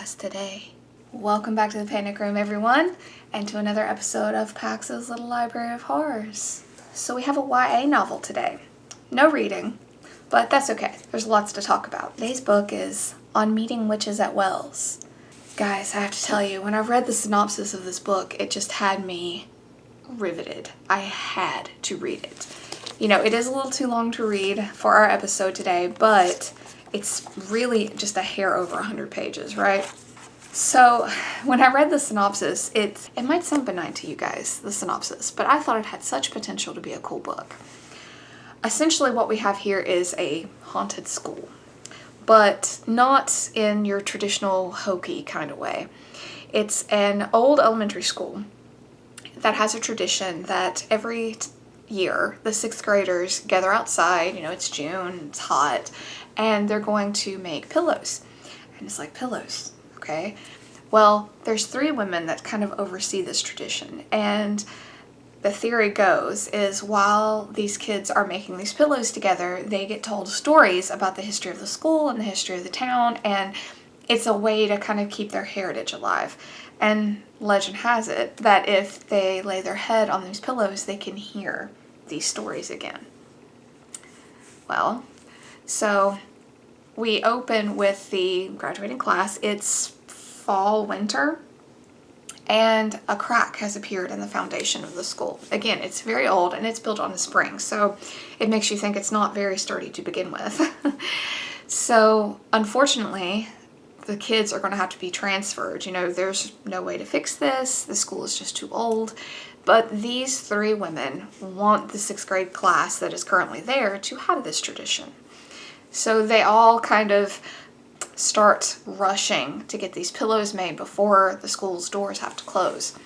podcast today. Welcome back to the Panic Room, everyone, and to another episode of Pax's Little Library of Horrors. So we have a YA novel today. No reading, but that's okay. There's lots to talk about. Today's book is On Meeting Witches at Wells. Guys, I have to tell you, when I read the synopsis of this book, it just had me riveted. I had to read it. You know, it is a little too long to read for our episode today, but it's really just a hair over 100 pages, right? So when I read the synopsis, it might sound benign to you guys, the synopsis, but I thought it had such potential to be a cool book. Essentially what we have here is a haunted school, but not in your traditional hokey kind of way. It's an old elementary school that has a tradition that every year the sixth graders gather outside. You know, it's June, it's hot, and they're going to make pillows. And it's like, pillows, okay? Well, there's three women that kind of oversee this tradition, and the theory goes is while these kids are making these pillows together, they get told stories about the history of the school and the history of the town, and it's a way to kind of keep their heritage alive. And legend has it that if they lay their head on these pillows, they can hear these stories again. Well, so we open with the graduating class. It's fall, winter, and a crack has appeared in the foundation of the school. Again, it's very old and it's built on a spring, so it makes you think it's not very sturdy to begin with. So unfortunately, the kids are going to have to be transferred. You know, there's no way to fix this. The school is just too old. But these three women want the sixth grade class that is currently there to have this tradition. So they all kind of start rushing to get these pillows made before the school's doors have to close.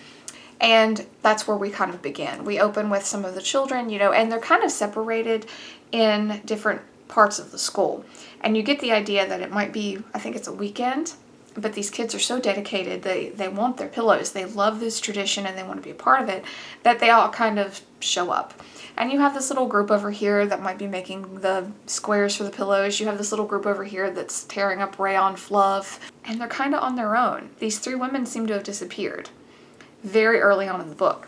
And that's where we kind of begin. We open with some of the children, you know, and they're kind of separated in different parts of the school. And you get the idea that it might be, I think it's a weekend, but these kids are so dedicated, they want their pillows, they love this tradition and they want to be a part of it, that they all kind of show up. And you have this little group over here that might be making the squares for the pillows. You have this little group over here that's tearing up rayon fluff, and they're kind of on their own. These three women seem to have disappeared very early on in the book.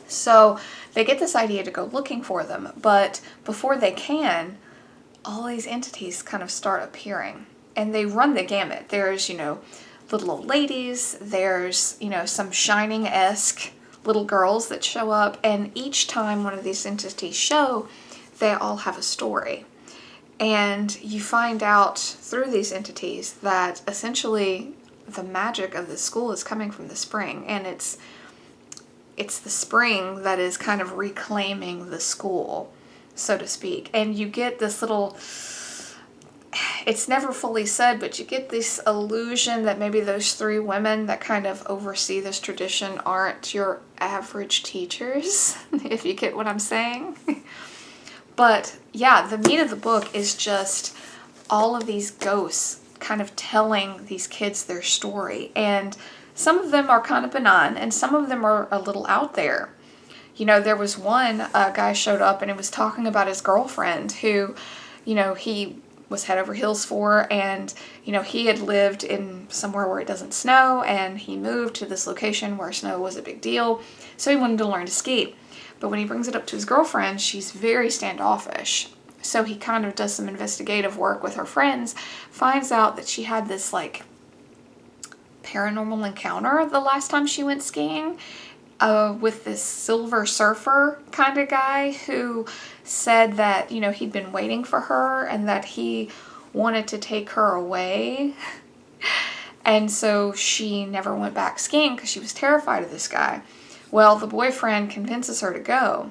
So they get this idea to go looking for them, but before they can, all these entities kind of start appearing, and they run the gamut. There's, you know, little old ladies, there's, you know, some Shining-esque little girls that show up, and each time one of these entities show, they all have a story. And you find out through these entities that essentially the magic of the school is coming from the spring, and it's the spring that is kind of reclaiming the school, so to speak. And you get this little, it's never fully said, but you get this illusion that maybe those three women that kind of oversee this tradition aren't your average teachers, if you get what I'm saying. But yeah, the meat of the book is just all of these ghosts kind of telling these kids their story. And some of them are kind of benign, and some of them are a little out there. You know, there was one guy showed up and it was talking about his girlfriend who, you know, he was head over heels for, and, you know, he had lived in somewhere where it doesn't snow, and he moved to this location where snow was a big deal, so he wanted to learn to ski. But when he brings it up to his girlfriend, she's very standoffish. So he kind of does some investigative work with her friends, finds out that she had this, like, paranormal encounter the last time she went skiing, with this Silver Surfer kind of guy who said that, you know, he'd been waiting for her and that he wanted to take her away. And so she never went back skiing because she was terrified of this guy. Well, the boyfriend convinces her to go.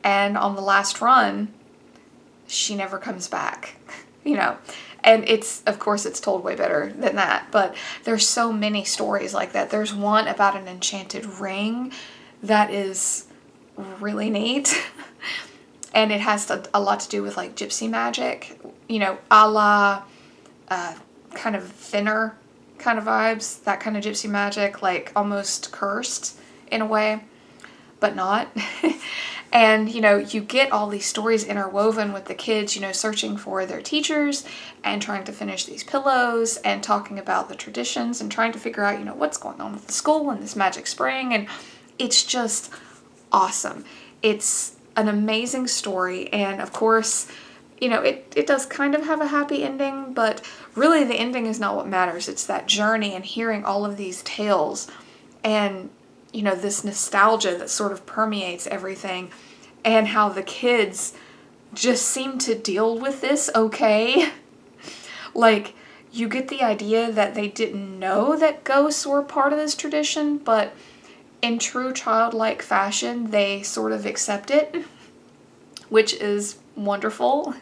And on the last run, she never comes back, you know. And it's, of course, it's told way better than that, but there's so many stories like that. There's one about an enchanted ring that is really neat, and it has a lot to do with, like, gypsy magic, you know, a la kind of thinner kind of vibes, that kind of gypsy magic, like almost cursed in a way, but not. And, you get all these stories interwoven with the kids, searching for their teachers and trying to finish these pillows and talking about the traditions and trying to figure out, what's going on with the school and this magic spring. And it's just awesome. It's an amazing story. And of course, it does kind of have a happy ending, but really the ending is not what matters. It's that journey and hearing all of these tales and, this nostalgia that sort of permeates everything, and how the kids just seem to deal with this okay. Like, you get the idea that they didn't know that ghosts were part of this tradition, but in true childlike fashion, they sort of accept it, which is wonderful.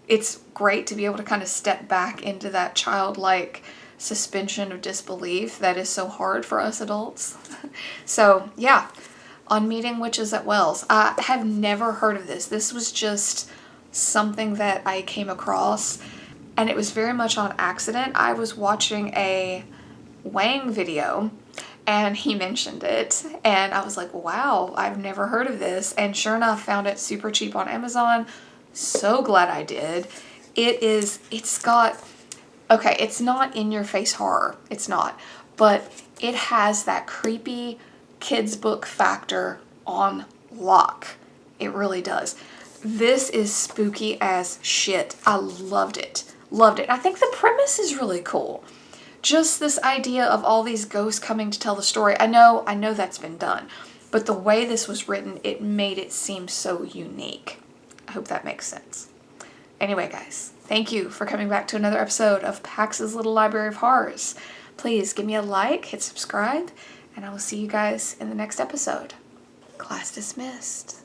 It's great to be able to kind of step back into that childlike suspension of disbelief that is so hard for us adults. So, yeah, on Meeting Witches at Wells. I have never heard of this. This was just something that I came across, and it was very much on accident. I was watching a Wang video, and he mentioned it, and I was like, wow, I've never heard of this. And sure enough, found it super cheap on Amazon. So glad I did. It's not in-your-face horror. It's not. But it has that creepy kids book factor on lock. It really does. This is spooky as shit. I loved it. Loved it. I think the premise is really cool. Just this idea of all these ghosts coming to tell the story. I know that's been done. But the way this was written, it made it seem so unique. I hope that makes sense. Anyway, guys, thank you for coming back to another episode of Pax's Little Library of Horrors. Please give me a like, hit subscribe, and I will see you guys in the next episode. Class dismissed.